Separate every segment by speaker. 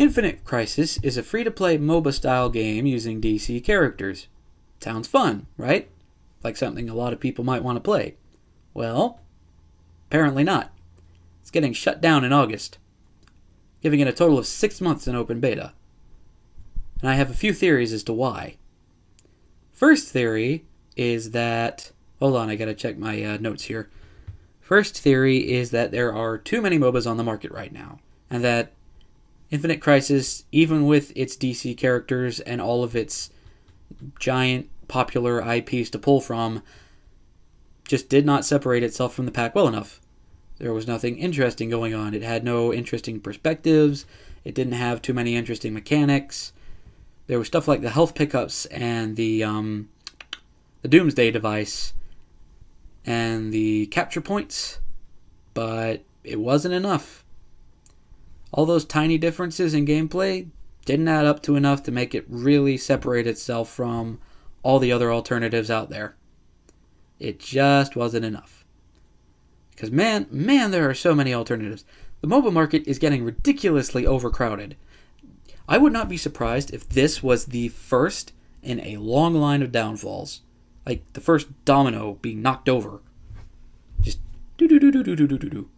Speaker 1: Infinite Crisis is a free-to-play MOBA-style game using DC characters. Sounds fun, right? Like something a lot of people might want to play. Well, apparently not. It's getting shut down in August, giving it a total of 6 months in open beta. And I have a few theories as to why. First theory is that... Hold on, I gotta check my notes here. First theory is that there are too many MOBAs on the market right now, and that Infinite Crisis, even with its DC characters and all of its giant popular IPs to pull from, just did not separate itself from the pack well enough. There was nothing interesting going on. It had no interesting perspectives. It didn't have too many interesting mechanics. There was stuff like the health pickups and the Doomsday device and the capture points, but it wasn't enough. All those tiny differences in gameplay didn't add up to enough to make it really separate itself from all the other alternatives out there. It just wasn't enough. Because man, there are so many alternatives. The MOBA market is getting ridiculously overcrowded. I would not be surprised if this was the first in a long line of downfalls. Like the first domino being knocked over. Just do.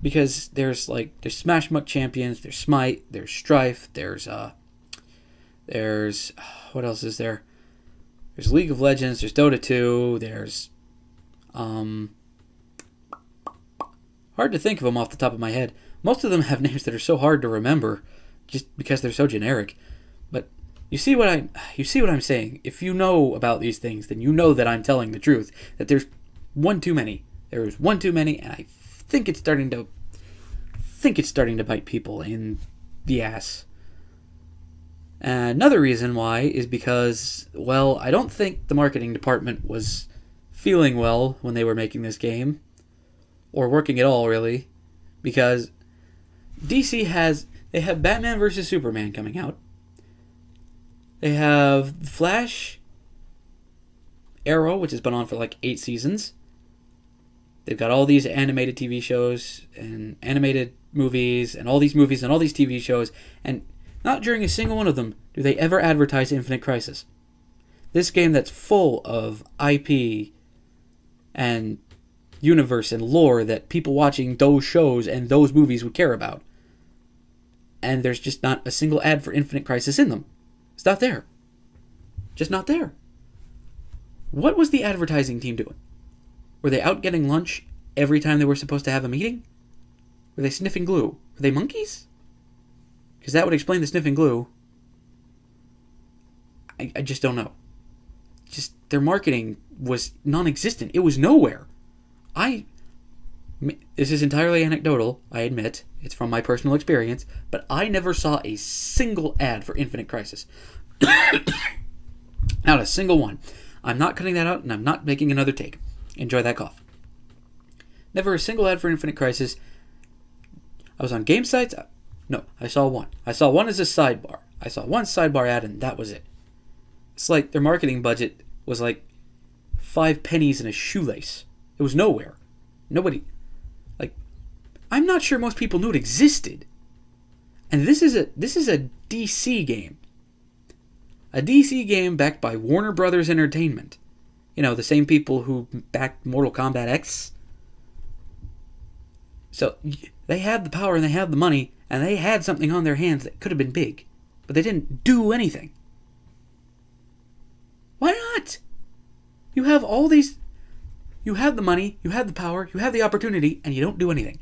Speaker 1: Because there's Smash Muck Champions, there's Smite, there's Strife, there's what else is there? There's League of Legends, there's Dota 2, there's hard to think of them off the top of my head. Most of them have names that are so hard to remember just because they're so generic. But you see what I'm saying. If you know about these things, then you know that I'm telling the truth. That there's one too many. There's one too many, and I think it's starting to bite people in the ass. Another reason why is because, well, I don't think the marketing department was feeling well when they were making this game, or working at all, really, because DC they have Batman vs. Superman coming out. They have Flash, Arrow, which has been on for like 8 seasons. They've got all these animated TV shows and animated movies and all these movies and all these TV shows, and not during a single one of them do they ever advertise Infinite Crisis. This game that's full of IP and universe and lore that people watching those shows and those movies would care about. And there's just not a single ad for Infinite Crisis in them. It's not there. Just not there. What was the advertising team doing? Were they out getting lunch every time they were supposed to have a meeting? Were they sniffing glue? Were they monkeys? Because that would explain the sniffing glue. I just don't know. Just their marketing was non-existent. It was nowhere. This is entirely anecdotal, I admit. It's from my personal experience. But I never saw a single ad for Infinite Crisis. Not a single one. I'm not cutting that out, and I'm not making another take. Enjoy that cough. Never a single ad for Infinite Crisis. I was on game sites. No, I saw one. I saw one as a sidebar. I saw one sidebar ad, and that was it. It's like their marketing budget was like 5 pennies in a shoelace. It was nowhere. Nobody... I'm not sure most people knew it existed. And this is a DC game. A DC game backed by Warner Brothers Entertainment. You know, the same people who backed Mortal Kombat X. So, they had the power and they had the money, and they had something on their hands that could have been big. But they didn't do anything. Why not? You have all these... You have the money, you have the power, you have the opportunity, and you don't do anything.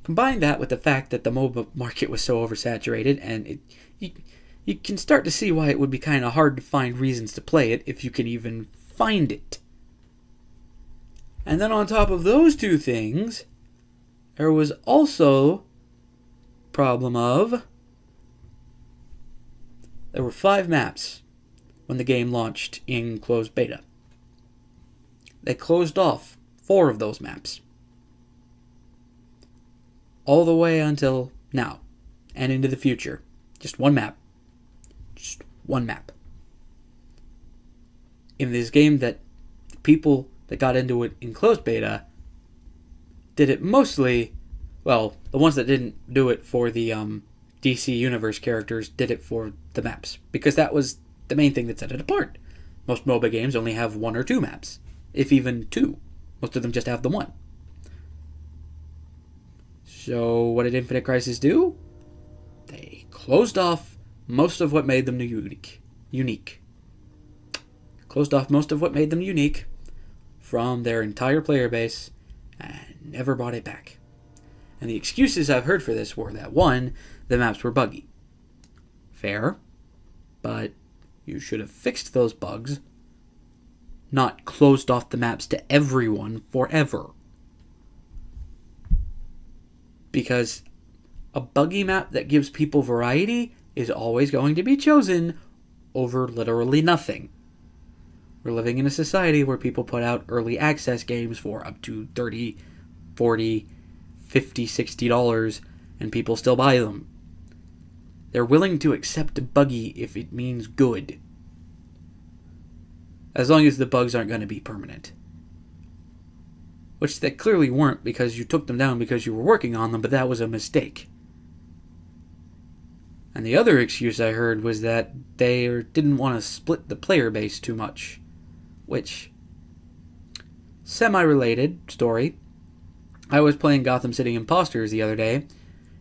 Speaker 1: Combine that with the fact that the MOBA market was so oversaturated, and you can start to see why it would be kind of hard to find reasons to play it if you can even find it. And then on top of those two things, there was also problem of there were 5 maps when the game launched in closed beta. They closed off 4 of those maps. All the way until now and into the future. Just one map. Just one map. In this game that the people that got into it in closed beta did it mostly Well, the ones that didn't do it for the DC Universe characters did it for the maps, because that was the main thing that set it apart. Most MOBA games only have 1 or 2 maps, if even 2. Most of them just have the 1. So what did Infinite Crisis do? They closed off most of what made them unique. Closed off most of what made them unique from their entire player base and never brought it back. And the excuses I've heard for this were that 1, the maps were buggy. Fair, but you should have fixed those bugs, not closed off the maps to everyone forever. Because a buggy map that gives people variety is always going to be chosen over literally nothing. We're living in a society where people put out early access games for up to $30, $40, $50, $60, and people still buy them. They're willing to accept a buggy if it means good, as long as the bugs aren't going to be permanent. Which they clearly weren't, because you took them down because you were working on them, but that was a mistake. And the other excuse I heard was that they didn't want to split the player base too much. Which, semi-related story. I was playing Gotham City Imposters the other day.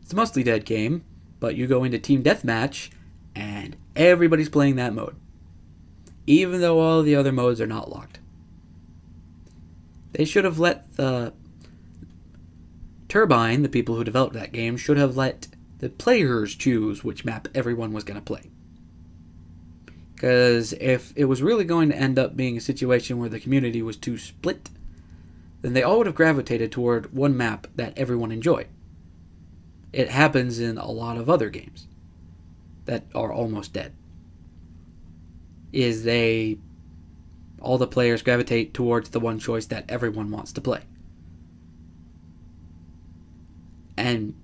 Speaker 1: It's a mostly dead game, but you go into Team Deathmatch, and everybody's playing that mode. Even though all the other modes are not locked. They should have let the Turbine, the people who developed that game, should have let the players choose which map everyone was going to play. Because if it was really going to end up being a situation where the community was too split, then they all would have gravitated toward one map that everyone enjoyed. It happens in a lot of other games that are almost dead. All the players gravitate towards the one choice that everyone wants to play. And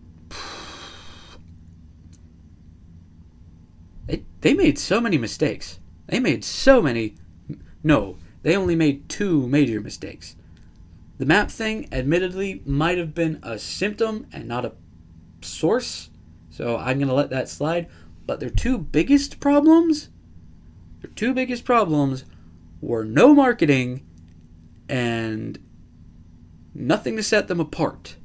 Speaker 1: they made so many mistakes. They only made 2 major mistakes. The map thing, admittedly, might have been a symptom and not a source, so I'm going to let that slide. But their two biggest problems were no marketing and nothing to set them apart.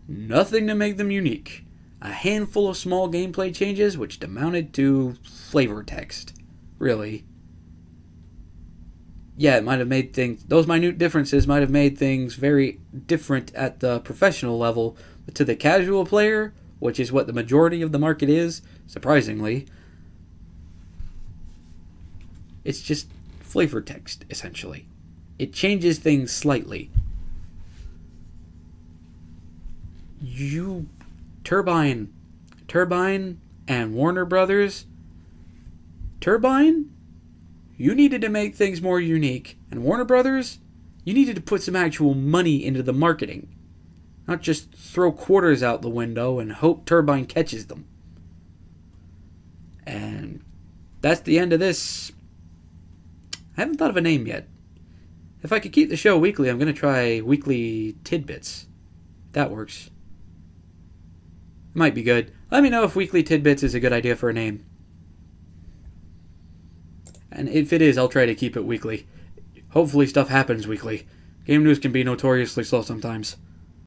Speaker 1: Nothing to make them unique. A handful of small gameplay changes which amounted to flavor text. Really. Yeah, it might have made those minute differences might have made things very different at the professional level, but to the casual player, which is what the majority of the market is, surprisingly, it's just flavor text, essentially. It changes things slightly. Turbine and Warner Brothers. Turbine, you needed to make things more unique. And Warner Brothers, you needed to put some actual money into the marketing. Not just throw quarters out the window and hope Turbine catches them. And that's the end of this. I haven't thought of a name yet. If I could keep the show weekly, I'm going to try Weekly Tidbits. That works. It might be good. Let me know if Weekly Tidbits is a good idea for a name. And if it is, I'll try to keep it weekly. Hopefully stuff happens weekly. Game news can be notoriously slow sometimes.